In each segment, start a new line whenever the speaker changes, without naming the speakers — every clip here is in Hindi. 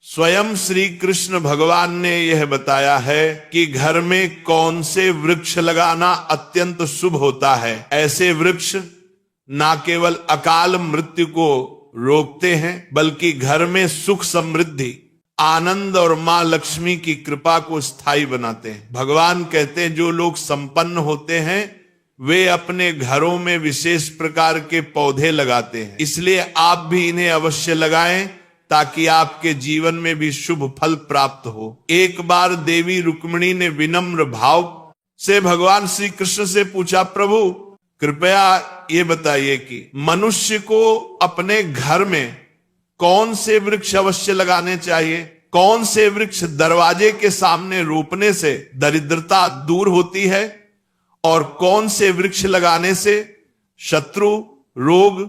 स्वयं श्री कृष्ण भगवान ने यह बताया है कि घर में कौन से वृक्ष लगाना अत्यंत शुभ होता है। ऐसे वृक्ष ना केवल अकाल मृत्यु को रोकते हैं बल्कि घर में सुख समृद्धि आनंद और मां लक्ष्मी की कृपा को स्थायी बनाते हैं। भगवान कहते हैं जो लोग संपन्न होते हैं वे अपने घरों में विशेष प्रकार के पौधे लगाते हैं, इसलिए आप भी इन्हें अवश्य लगाएं ताकि आपके जीवन में भी शुभ फल प्राप्त हो। एक बार देवी रुक्मिणी ने विनम्र भाव से भगवान श्री कृष्ण से पूछा, प्रभु कृपया ये बताइए कि मनुष्य को अपने घर में कौन से वृक्ष अवश्य लगाने चाहिए, कौन से वृक्ष दरवाजे के सामने रोपने से दरिद्रता दूर होती है और कौन से वृक्ष लगाने से शत्रु रोग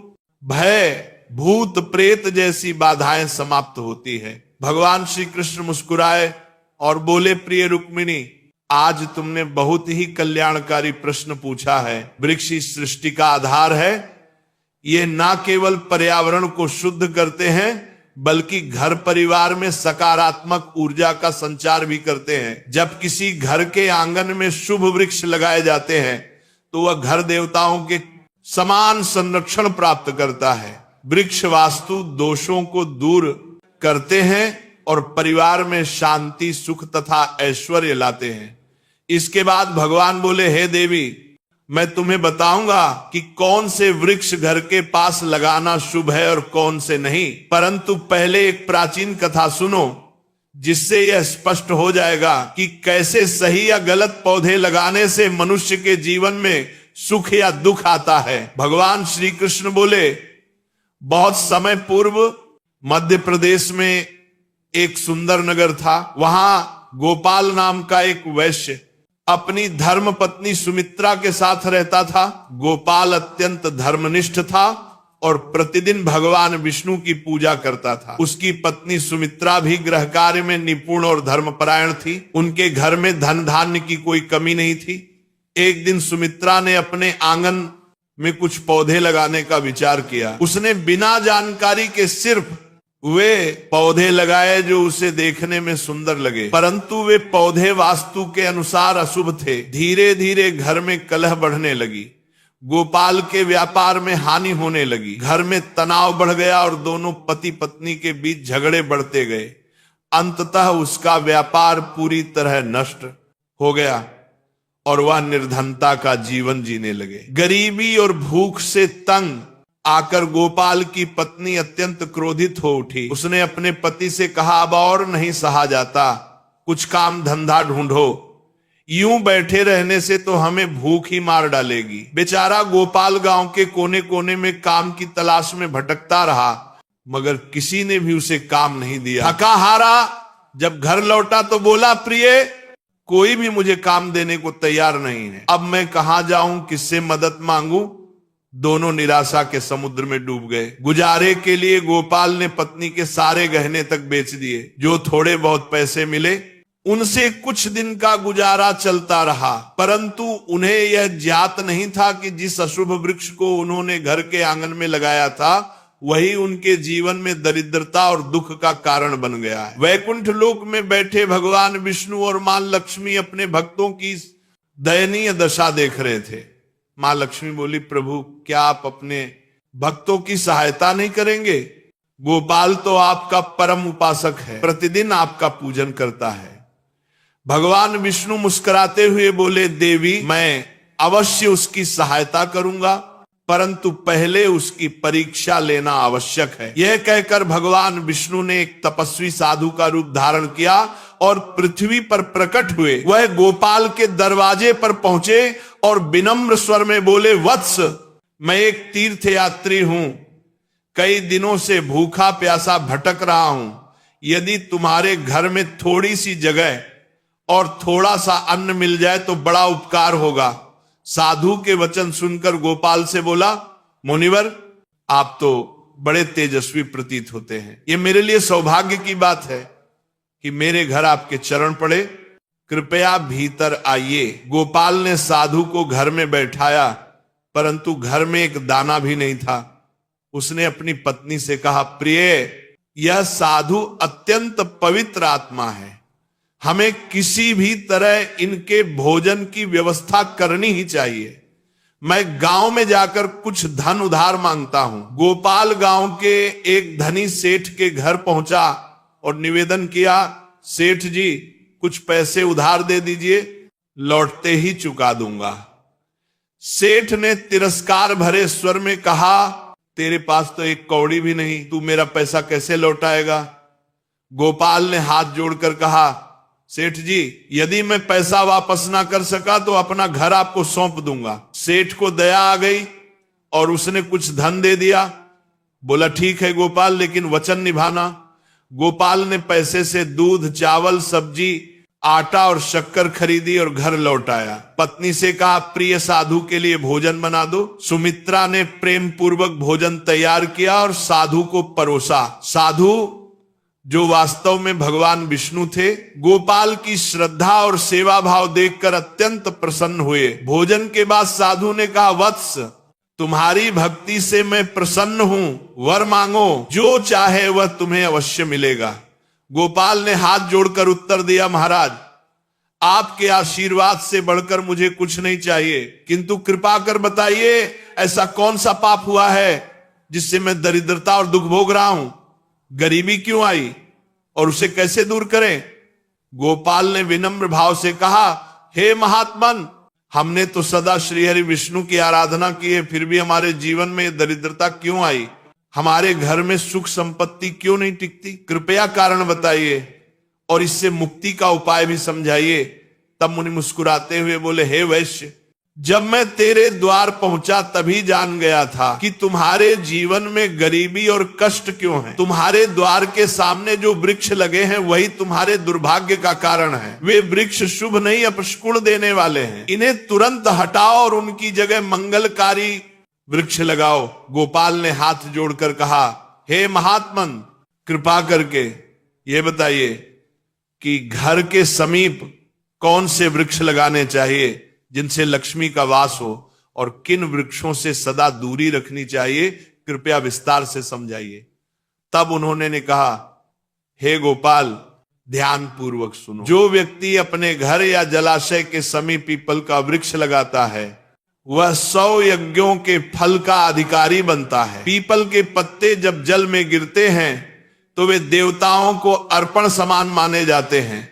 भय भूत प्रेत जैसी बाधाएं समाप्त होती है। भगवान श्री कृष्ण मुस्कुराए और बोले, प्रिय रुक्मिणी आज तुमने बहुत ही कल्याणकारी प्रश्न पूछा है। वृक्ष इस सृष्टि का आधार है। ये ना केवल पर्यावरण को शुद्ध करते हैं बल्कि घर परिवार में सकारात्मक ऊर्जा का संचार भी करते हैं। जब किसी घर के आंगन में शुभ वृक्ष लगाए जाते हैं तो वह घर देवताओं के समान संरक्षण प्राप्त करता है। वृक्ष वास्तु दोषों को दूर करते हैं और परिवार में शांति सुख तथा ऐश्वर्य लाते हैं। इसके बाद भगवान बोले, हे देवी मैं तुम्हें बताऊंगा कि कौन से वृक्ष घर के पास लगाना शुभ है और कौन से नहीं, परंतु पहले एक प्राचीन कथा सुनो जिससे यह स्पष्ट हो जाएगा कि कैसे सही या गलत पौधे लगाने से मनुष्य के जीवन में सुख या दुख आता है। भगवान श्री कृष्ण बोले, बहुत समय पूर्व मध्य प्रदेश में एक सुंदर नगर था। वहां गोपाल नाम का एक वैश्य अपनी धर्म पत्नी सुमित्रा के साथ रहता था। गोपाल अत्यंत धर्मनिष्ठ था और प्रतिदिन भगवान विष्णु की पूजा करता था। उसकी पत्नी सुमित्रा भी गृह कार्य में निपुण और धर्मपरायण थी। उनके घर में धन धान्य की कोई कमी नहीं थी। एक दिन सुमित्रा ने अपने आंगन में कुछ पौधे लगाने का विचार किया। उसने बिना जानकारी के सिर्फ वे पौधे लगाए जो उसे देखने में सुंदर लगे, परंतु वे पौधे वास्तु के अनुसार अशुभ थे। धीरे धीरे घर में कलह बढ़ने लगी, गोपाल के व्यापार में हानि होने लगी, घर में तनाव बढ़ गया और दोनों पति पत्नी के बीच झगड़े बढ़ते गए। अंततः उसका व्यापार पूरी तरह नष्ट हो गया और वह निर्धनता का जीवन जीने लगे। गरीबी और भूख से तंग आकर गोपाल की पत्नी अत्यंत क्रोधित हो उठी। उसने अपने पति से कहा, अब और नहीं सहा जाता, कुछ काम धंधा ढूंढो, यूं बैठे रहने से तो हमें भूख ही मार डालेगी। बेचारा गोपाल गांव के कोने कोने में काम की तलाश में भटकता रहा मगर किसी ने भी उसे काम नहीं दिया। थका हारा जब घर लौटा तो बोला, प्रिय कोई भी मुझे काम देने को तैयार नहीं है, अब मैं कहां जाऊं, किससे मदद मांगूं। दोनों निराशा के समुद्र में डूब गए। गुजारे के लिए गोपाल ने पत्नी के सारे गहने तक बेच दिए। जो थोड़े बहुत पैसे मिले उनसे कुछ दिन का गुजारा चलता रहा, परंतु उन्हें यह ज्ञात नहीं था कि जिस अशुभ वृक्ष को उन्होंने घर के आंगन में लगाया था वही उनके जीवन में दरिद्रता और दुख का कारण बन गया है। वैकुंठ लोक में बैठे भगवान विष्णु और मां लक्ष्मी अपने भक्तों की दयनीय दशा देख रहे थे। मां लक्ष्मी बोली, प्रभु क्या आप अपने भक्तों की सहायता नहीं करेंगे? गोपाल तो आपका परम उपासक है, प्रतिदिन आपका पूजन करता है। भगवान विष्णु मुस्कुराते हुए बोले, देवी मैं अवश्य उसकी सहायता करूंगा, परंतु पहले उसकी परीक्षा लेना आवश्यक है। यह कहकर भगवान विष्णु ने एक तपस्वी साधु का रूप धारण किया और पृथ्वी पर प्रकट हुए। वह गोपाल के दरवाजे पर पहुंचे और विनम्र स्वर में बोले, वत्स मैं एक तीर्थ यात्री हूं, कई दिनों से भूखा प्यासा भटक रहा हूं। यदि तुम्हारे घर में थोड़ी सी जगह और थोड़ा सा अन्न मिल जाए तो बड़ा उपकार होगा। साधु के वचन सुनकर गोपाल से बोला, मुनिवर आप तो बड़े तेजस्वी प्रतीत होते हैं, ये मेरे लिए सौभाग्य की बात है कि मेरे घर आपके चरण पड़े, कृपया भीतर आइए। गोपाल ने साधु को घर में बैठाया, परंतु घर में एक दाना भी नहीं था। उसने अपनी पत्नी से कहा, प्रिय यह साधु अत्यंत पवित्र आत्मा है। हमें किसी भी तरह इनके भोजन की व्यवस्था करनी ही चाहिए। मैं गांव में जाकर कुछ धन उधार मांगता हूं। गोपाल गांव के एक धनी सेठ के घर पहुंचा और निवेदन किया, सेठ जी कुछ पैसे उधार दे दीजिए, लौटते ही चुका दूंगा। सेठ ने तिरस्कार भरे स्वर में कहा, तेरे पास तो एक कौड़ी भी नहीं, तू मेरा पैसा कैसे लौटाएगा? गोपाल ने हाथ जोड़कर कहा, सेठ जी यदि मैं पैसा वापस ना कर सका तो अपना घर आपको सौंप दूंगा। सेठ को दया आ गई और उसने कुछ धन दे दिया। बोला, ठीक है गोपाल, लेकिन वचन निभाना। गोपाल ने पैसे से दूध, चावल, सब्जी, आटा और शक्कर खरीदी और घर लौट आया। पत्नी से कहा, प्रिय साधु के लिए भोजन बना दो। सुमित्रा ने प्रेम पूर्वक भोजन तैयार किया और साधु को परोसा। साधु जो वास्तव में भगवान विष्णु थे, गोपाल की श्रद्धा और सेवा भाव देखकर अत्यंत प्रसन्न हुए। भोजन के बाद साधु ने कहा, वत्स तुम्हारी भक्ति से मैं प्रसन्न हूं, वर मांगो, जो चाहे वह तुम्हें अवश्य मिलेगा। गोपाल ने हाथ जोड़कर उत्तर दिया, महाराज आपके आशीर्वाद से बढ़कर मुझे कुछ नहीं चाहिए, किंतु कृपा कर बताइए ऐसा कौन सा पाप हुआ है जिससे मैं दरिद्रता और दुख भोग रहा हूं? गरीबी क्यों आई और उसे कैसे दूर करें? गोपाल ने विनम्र भाव से कहा, हे महात्मन, हमने तो सदा श्रीहरि विष्णु की आराधना की है, फिर भी हमारे जीवन में दरिद्रता क्यों आई? हमारे घर में सुख संपत्ति क्यों नहीं टिकती? कृपया कारण बताइए और इससे मुक्ति का उपाय भी समझाइए। तब मुनि मुस्कुराते हुए बोले, हे वैश्य, जब मैं तेरे द्वार पहुंचा तभी जान गया था कि तुम्हारे जीवन में गरीबी और कष्ट क्यों है। तुम्हारे द्वार के सामने जो वृक्ष लगे हैं वही तुम्हारे दुर्भाग्य का कारण है। वे वृक्ष शुभ नहीं अपशकुन देने वाले हैं। इन्हें तुरंत हटाओ और उनकी जगह मंगलकारी वृक्ष लगाओ। गोपाल ने हाथ जोड़कर कहा, हे महात्मन, कृपा करके ये बताइए कि घर के समीप कौन से वृक्ष लगाने चाहिए जिनसे लक्ष्मी का वास हो और किन वृक्षों से सदा दूरी रखनी चाहिए, कृपया विस्तार से समझाइए। तब उन्होंने कहा, हे गोपाल, ध्यान पूर्वक सुनो। जो व्यक्ति अपने घर या जलाशय के समीप पीपल का वृक्ष लगाता है वह 100 यज्ञों के फल का अधिकारी बनता है। पीपल के पत्ते जब जल में गिरते हैं तो वे देवताओं को अर्पण समान माने जाते हैं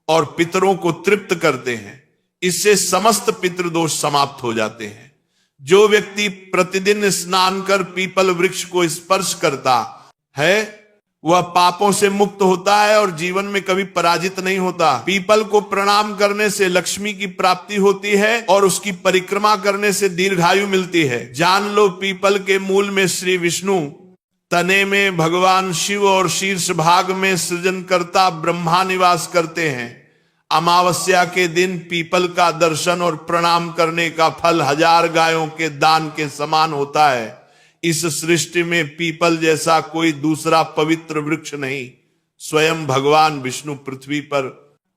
और पितरों को तृप्त करते हैं। इससे समस्त पितृदोष समाप्त हो जाते हैं। जो व्यक्ति प्रतिदिन स्नान कर पीपल वृक्ष को स्पर्श करता है वह पापों से मुक्त होता है और जीवन में कभी पराजित नहीं होता। पीपल को प्रणाम करने से लक्ष्मी की प्राप्ति होती है और उसकी परिक्रमा करने से दीर्घायु मिलती है। जान लो, पीपल के मूल में श्री विष्णु, तने में भगवान शिव और शीर्ष भाग में सृजनकर्ता ब्रह्मा निवास करते हैं। अमावस्या के दिन पीपल का दर्शन और प्रणाम करने का फल 1000 गायों के दान के समान होता है। इस सृष्टि में पीपल जैसा कोई दूसरा पवित्र वृक्ष नहीं। स्वयं भगवान विष्णु पृथ्वी पर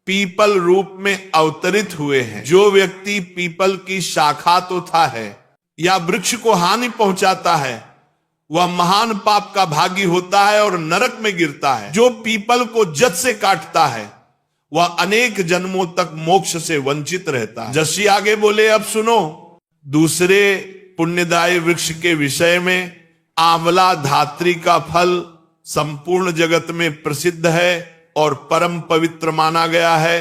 पीपल रूप में अवतरित हुए हैं। जो व्यक्ति पीपल की शाखा तो था है या वृक्ष को हानि पहुंचाता है वह महान पाप का भागी होता है और नरक में गिरता है। जो पीपल को जद से काटता है वह अनेक जन्मों तक मोक्ष से वंचित रहता है। जशी आगे बोले, अब सुनो, दूसरे पुण्यदायी वृक्ष के विषय में आंवला धात्री का फल संपूर्ण जगत में प्रसिद्ध है और परम पवित्र माना गया है।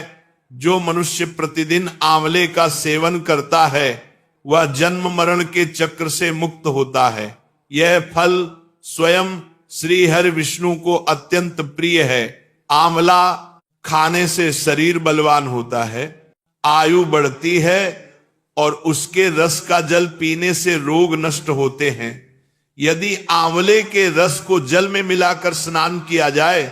जो मनुष्य प्रतिदिन आंवले का सेवन करता है वह जन्म मरण के चक्र से मुक्त होता है। यह फल स्वयं श्री हरि विष्णु को अत्यंत प्रिय है। आंवला खाने से शरीर बलवान होता है, आयु बढ़ती है और उसके रस का जल पीने से रोग नष्ट होते हैं। यदि आंवले के रस को जल में मिलाकर स्नान किया जाए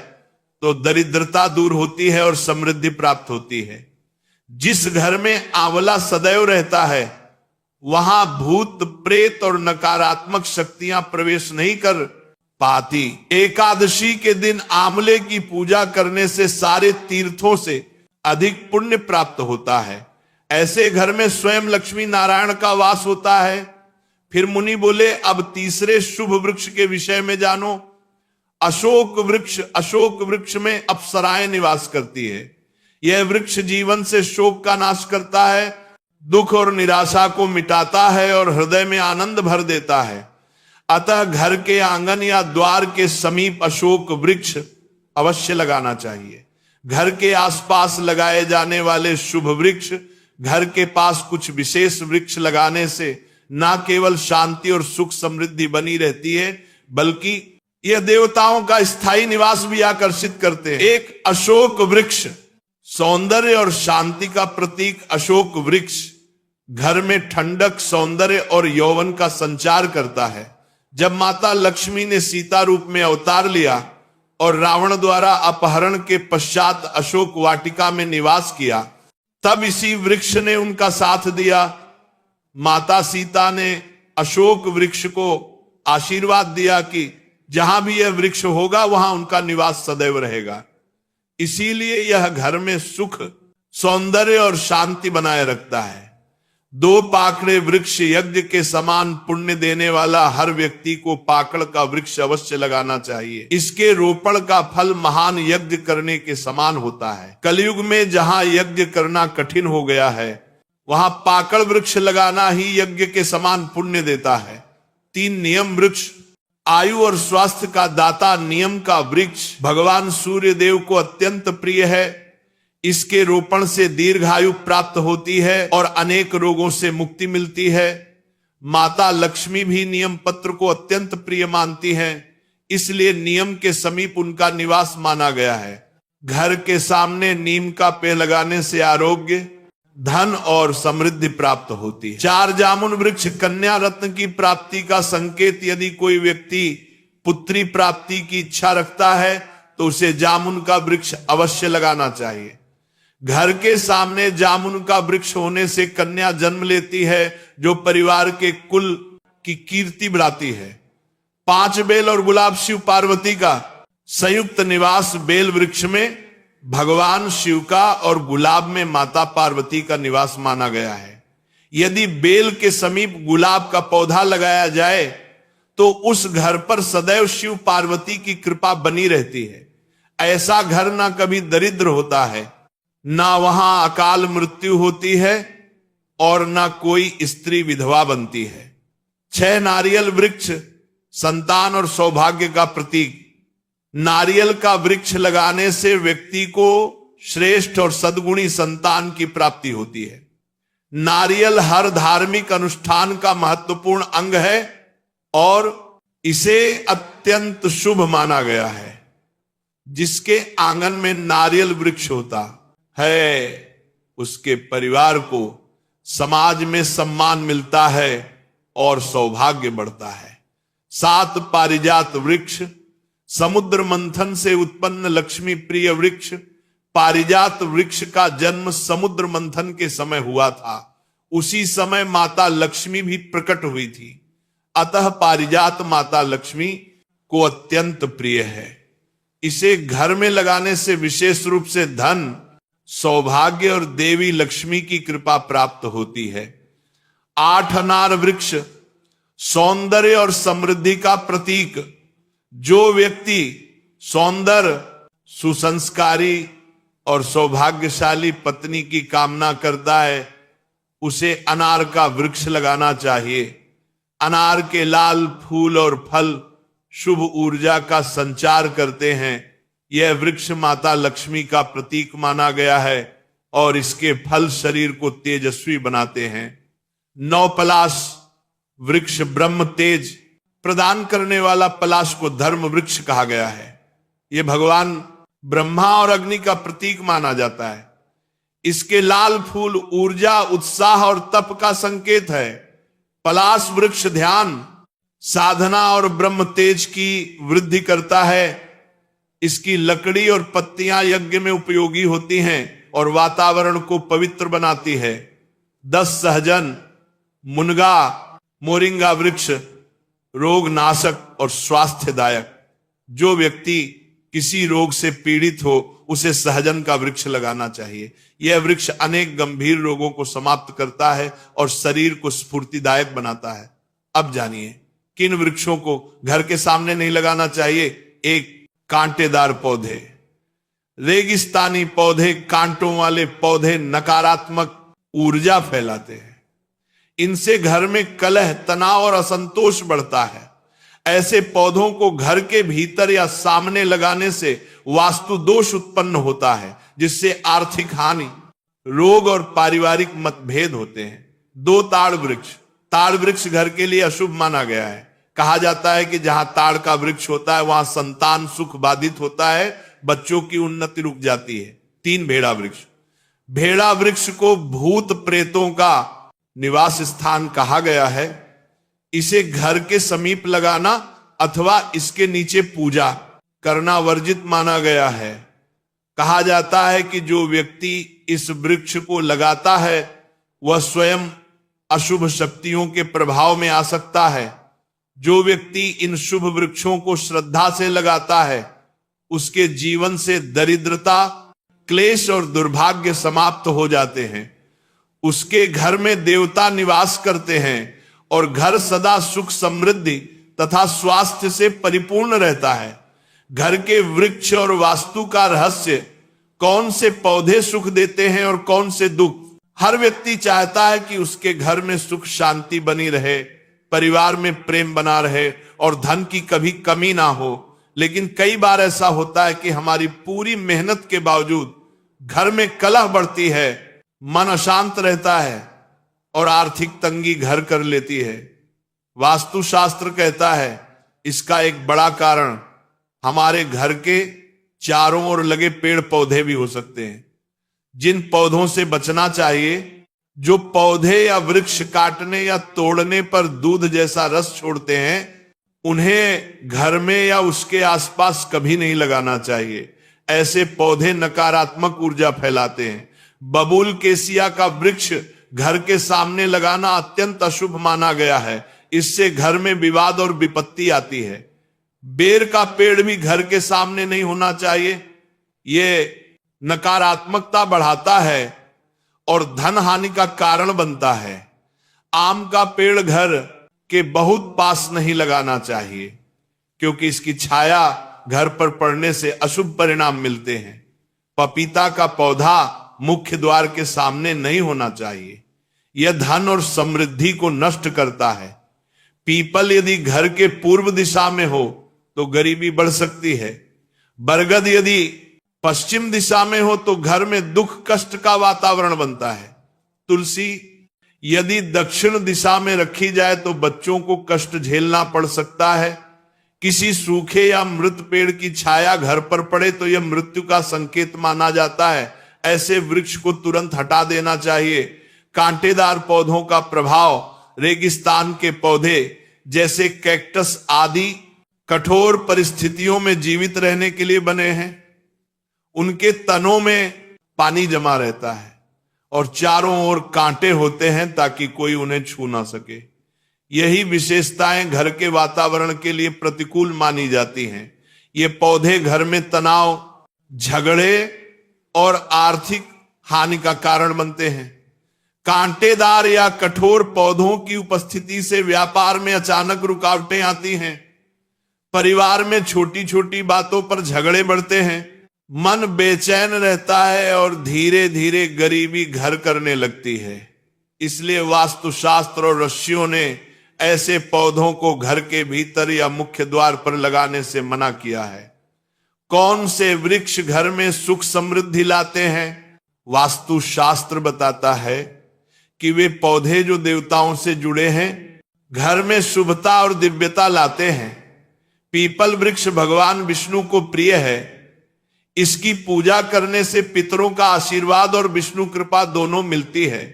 तो दरिद्रता दूर होती है और समृद्धि प्राप्त होती है। जिस घर में आंवला सदैव रहता है वहां भूत प्रेत और नकारात्मक शक्तियां प्रवेश नहीं कर पाती। एकादशी के दिन आंवले की पूजा करने से सारे तीर्थों से अधिक पुण्य प्राप्त होता है। ऐसे घर में स्वयं लक्ष्मी नारायण का वास होता है। फिर मुनि बोले, अब तीसरे शुभ वृक्ष के विषय में जानो। अशोक वृक्ष में अप्सराएं निवास करती है। यह वृक्ष जीवन से शोक का नाश करता है, दुख और निराशा को मिटाता है और हृदय में आनंद भर देता है। अतः घर के आंगन या द्वार के समीप अशोक वृक्ष अवश्य लगाना चाहिए। घर के आसपास लगाए जाने वाले शुभ वृक्ष, घर के पास कुछ विशेष वृक्ष लगाने से न केवल शांति और सुख समृद्धि बनी रहती है, बल्कि यह देवताओं का स्थायी निवास भी आकर्षित करते हैं। एक अशोक वृक्ष सौंदर्य और शांति का प्रतीक अशोक वृक्ष घर में ठंडक, सौंदर्य और यौवन का संचार करता है। जब माता लक्ष्मी ने सीता रूप में अवतार लिया और रावण द्वारा अपहरण के पश्चात अशोक वाटिका में निवास किया, तब इसी वृक्ष ने उनका साथ दिया। माता सीता ने अशोक वृक्ष को आशीर्वाद दिया कि जहां भी यह वृक्ष होगा वहां उनका निवास सदैव रहेगा। इसीलिए यह घर में सुख, सौंदर्य और शांति बनाए रखता है। दो पाकड़े वृक्ष यज्ञ के समान पुण्य देने वाला हर व्यक्ति को पाकड़ का वृक्ष अवश्य लगाना चाहिए। इसके रोपण का फल महान यज्ञ करने के समान होता है। कलयुग में जहां यज्ञ करना कठिन हो गया है, वहां पाकड़ वृक्ष लगाना ही यज्ञ के समान पुण्य देता है। 3 नियम वृक्ष। आयु और स्वास्थ्य का दाता नियम का वृक्ष भगवान सूर्य देव को अत्यंत प्रिय है। इसके रोपण से दीर्घायु प्राप्त होती है और अनेक रोगों से मुक्ति मिलती है। माता लक्ष्मी भी नियम पत्र को अत्यंत प्रिय मानती हैं, इसलिए नियम के समीप उनका निवास माना गया है। घर के सामने नीम का पेड़ लगाने से आरोग्य, धन और समृद्धि प्राप्त होती है। 4 जामुन वृक्ष कन्या रत्न की प्राप्ति का संकेत। यदि कोई व्यक्ति पुत्री प्राप्ति की इच्छा रखता है तो उसे जामुन का वृक्ष अवश्य लगाना चाहिए। घर के सामने जामुन का वृक्ष होने से कन्या जन्म लेती है, जो परिवार के कुल की कीर्ति बढ़ाती है। 5 बेल और गुलाब शिव पार्वती का संयुक्त निवास बेल वृक्ष में भगवान शिव का और गुलाब में माता पार्वती का निवास माना गया है। यदि बेल के समीप गुलाब का पौधा लगाया जाए तो उस घर पर सदैव शिव पार्वती की कृपा बनी रहती है। ऐसा घर ना कभी दरिद्र होता है, ना वहां अकाल मृत्यु होती है और ना कोई स्त्री विधवा बनती है। 6 नारियल वृक्ष संतान और सौभाग्य का प्रतीक। नारियल का वृक्ष लगाने से व्यक्ति को श्रेष्ठ और सद्गुणी संतान की प्राप्ति होती है। नारियल हर धार्मिक अनुष्ठान का महत्वपूर्ण अंग है और इसे अत्यंत शुभ माना गया है। जिसके आंगन में नारियल वृक्ष होता है, उसके परिवार को समाज में सम्मान मिलता है और सौभाग्य बढ़ता है। 7 पारिजात वृक्ष समुद्र मंथन से उत्पन्न लक्ष्मी प्रिय वृक्ष। पारिजात वृक्ष का जन्म समुद्र मंथन के समय हुआ था। उसी समय माता लक्ष्मी भी प्रकट हुई थी। अतः पारिजात माता लक्ष्मी को अत्यंत प्रिय है। इसे घर में लगाने से विशेष रूप से धन, सौभाग्य और देवी लक्ष्मी की कृपा प्राप्त होती है। 8 अनार वृक्ष सौंदर्य और समृद्धि का प्रतीक। जो व्यक्ति सौंदर्य, सुसंस्कारी और सौभाग्यशाली पत्नी की कामना करता है, उसे अनार का वृक्ष लगाना चाहिए। अनार के लाल फूल और फल शुभ ऊर्जा का संचार करते हैं। यह वृक्ष माता लक्ष्मी का प्रतीक माना गया है और इसके फल शरीर को तेजस्वी बनाते हैं। 9 पलाश वृक्ष ब्रह्म तेज प्रदान करने वाला पलाश को धर्म वृक्ष कहा गया है। यह भगवान ब्रह्मा और अग्नि का प्रतीक माना जाता है। इसके लाल फूल ऊर्जा, उत्साह और तप का संकेत है। पलाश वृक्ष ध्यान, साधना और ब्रह्म तेज की वृद्धि करता है। इसकी लकड़ी और पत्तियां यज्ञ में उपयोगी होती हैं और वातावरण को पवित्र बनाती है। 10 सहजन, मुनगा, मोरिंगा वृक्ष रोग नाशक और स्वास्थ्यदायक। जो व्यक्ति किसी रोग से पीड़ित हो उसे सहजन का वृक्ष लगाना चाहिए। यह वृक्ष अनेक गंभीर रोगों को समाप्त करता है और शरीर को स्फूर्तिदायक बनाता है। अब जानिए किन वृक्षों को घर के सामने नहीं लगाना चाहिए। एक कांटेदार पौधे, रेगिस्तानी पौधे, कांटों वाले पौधे नकारात्मक ऊर्जा फैलाते हैं। इनसे घर में कलह, तनाव और असंतोष बढ़ता है। ऐसे पौधों को घर के भीतर या सामने लगाने से वास्तु दोष उत्पन्न होता है, जिससे आर्थिक हानि, रोग और पारिवारिक मतभेद होते हैं। 2 ताड़ वृक्ष। ताड़ वृक्ष घर के लिए अशुभ माना गया है। कहा जाता है कि जहां ताड़ का वृक्ष होता है वहां संतान सुख बाधित होता है, बच्चों की उन्नति रुक जाती है। 3 भेड़ा वृक्ष। भेड़ा वृक्ष को भूत प्रेतों का निवास स्थान कहा गया है। इसे घर के समीप लगाना अथवा इसके नीचे पूजा करना वर्जित माना गया है। कहा जाता है कि जो व्यक्ति इस वृक्ष को लगाता है वह स्वयं अशुभ शक्तियों के प्रभाव में आ सकता है। जो व्यक्ति इन शुभ वृक्षों को श्रद्धा से लगाता है उसके जीवन से दरिद्रता, क्लेश और दुर्भाग्य समाप्त हो जाते हैं। उसके घर में देवता निवास करते हैं और घर सदा सुख, समृद्धि तथा स्वास्थ्य से परिपूर्ण रहता है। घर के वृक्ष और वास्तु का रहस्य, कौन से पौधे सुख देते हैं और कौन से दुख। हर व्यक्ति चाहता है कि उसके घर में सुख शांति बनी रहे, परिवार में प्रेम बना रहे और धन की कभी कमी ना हो। लेकिन कई बार ऐसा होता है कि हमारी पूरी मेहनत के बावजूद घर में कलह बढ़ती है, मन अशांत रहता है और आर्थिक तंगी घर कर लेती है। वास्तुशास्त्र कहता है इसका एक बड़ा कारण हमारे घर के चारों ओर लगे पेड़ पौधे भी हो सकते हैं। जिन पौधों से बचना चाहिए, जो पौधे या वृक्ष काटने या तोड़ने पर दूध जैसा रस छोड़ते हैं, उन्हें घर में या उसके आसपास कभी नहीं लगाना चाहिए। ऐसे पौधे नकारात्मक ऊर्जा फैलाते हैं। बबूल केसिया का वृक्ष घर के सामने लगाना अत्यंत अशुभ माना गया है। इससे घर में विवाद और विपत्ति आती है। बेर का पेड़ भी घर के सामने नहीं होना चाहिए। यह नकारात्मकता बढ़ाता है और धन हानि का कारण बनता है। आम का पेड़ घर के बहुत पास नहीं लगाना चाहिए क्योंकि इसकी छाया घर पर पड़ने से अशुभ परिणाम मिलते हैं। पपीता का पौधा मुख्य द्वार के सामने नहीं होना चाहिए। यह धन और समृद्धि को नष्ट करता है। पीपल यदि घर के पूर्व दिशा में हो तो गरीबी बढ़ सकती है। बरगद यदि पश्चिम दिशा में हो तो घर में दुख कष्ट का वातावरण बनता है। तुलसी यदि दक्षिण दिशा में रखी जाए तो बच्चों को कष्ट झेलना पड़ सकता है। किसी सूखे या मृत पेड़ की छाया घर पर पड़े तो यह मृत्यु का संकेत माना जाता है। ऐसे वृक्ष को तुरंत हटा देना चाहिए। कांटेदार पौधों का प्रभाव रेगिस्तान के पौधे जैसे कैक्टस आदि कठोर परिस्थितियों में जीवित रहने के लिए बने हैं। उनके तनों में पानी जमा रहता है और चारों ओर कांटे होते हैं ताकि कोई उन्हें छू ना सके। यही विशेषताएं घर के वातावरण के लिए प्रतिकूल मानी जाती हैं। ये पौधे घर में तनाव, झगड़े और आर्थिक हानि का कारण बनते हैं। कांटेदार या कठोर पौधों की उपस्थिति से व्यापार में अचानक रुकावटें आती हैं। परिवार में छोटी छोटी बातों पर झगड़े बढ़ते हैं। मन बेचैन रहता है और धीरे धीरे गरीबी घर करने लगती है। इसलिए वास्तुशास्त्र और ऋषियों ने ऐसे पौधों को घर के भीतर या मुख्य द्वार पर लगाने से मना किया है। कौन से वृक्ष घर में सुख समृद्धि लाते हैं? वास्तुशास्त्र बताता है कि वे पौधे जो देवताओं से जुड़े हैं घर में शुभता और दिव्यता लाते हैं। पीपल वृक्ष भगवान विष्णु को प्रिय है। इसकी पूजा करने से पितरों का आशीर्वाद और विष्णु कृपा दोनों मिलती है।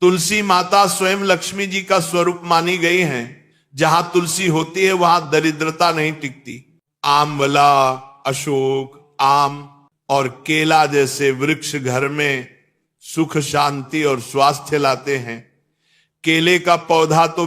तुलसी माता स्वयं लक्ष्मी जी का स्वरूप मानी गई हैं। जहां तुलसी होती है वहां दरिद्रता नहीं टिकती। आंवला, अशोक, आम और केला जैसे वृक्ष घर में सुख, शांति और स्वास्थ्य लाते हैं। केले का पौधा तो